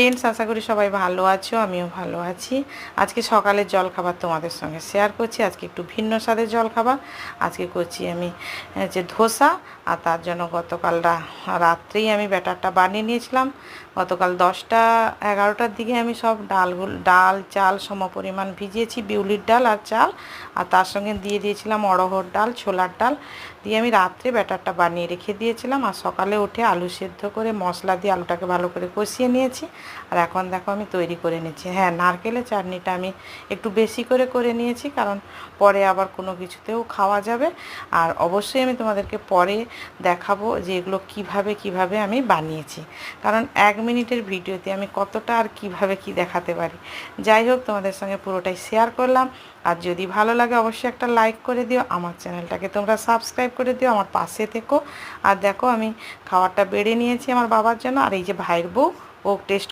Friends, আশা করি সবাই ভালো আছো, আমিও ভালো আছি। আজকে সকালের জলখাবার তোমাদের সঙ্গে শেয়ার করছি। আজকে একটু ভিন্ন স্বাদের জলখাবার। আজকে করছি আমি যে ধোসা, আর তার জন্য গতকাল রাত্রেই আমি ব্যাটারটা বানিয়ে নিয়েছিলাম। গতকাল 10টা-11টার দিকে আমি সব ডাল চাল সমপরিমাণ ভিজিয়েছি, বিউলির ডাল আর চাল, আর তার সঙ্গে দিয়ে দিয়েছিলাম অড়হর ডাল, ছোলার ডাল দিয়ে আমি রাত্রে ব্যাটারটা বানিয়ে রেখে দিয়েছিলাম। আর সকালে উঠে আলু সেদ্ধ করে মশলা দিয়ে আলুটাকে ভালো করে কষিয়ে নিয়েছি। আর এখন দেখো আমি তৈরি করে নিচ্ছি। হ্যাঁ, নারকেলের চাটনিটা আমি একটু বেশি করে নিয়েছি, কারণ পরে আবার কোনো কিছুতেও খাওয়া যাবে। আর অবশ্যই আমি তোমাদেরকে পরে দেখাবো যে এগুলো কিভাবে আমি বানিয়েছি, কারণ 1 মিনিটের ভিডিওতে আমি কতটা আর কিভাবে কি দেখাতে পারি। যাই হোক, তোমাদের সঙ্গে পুরোটাই শেয়ার করলাম। আর যদি ভালো লাগে অবশ্যই একটা লাইক করে দিও, আমার চ্যানেলটাকে তোমরা সাবস্ক্রাইব করে দিও, আমার পাশে থেকো। আর দেখো আমি খাবারটা বেড়ে নিয়েছি আমার বাবার জন্য, আর এই যে ভাইয়ের বউ, ও টেস্ট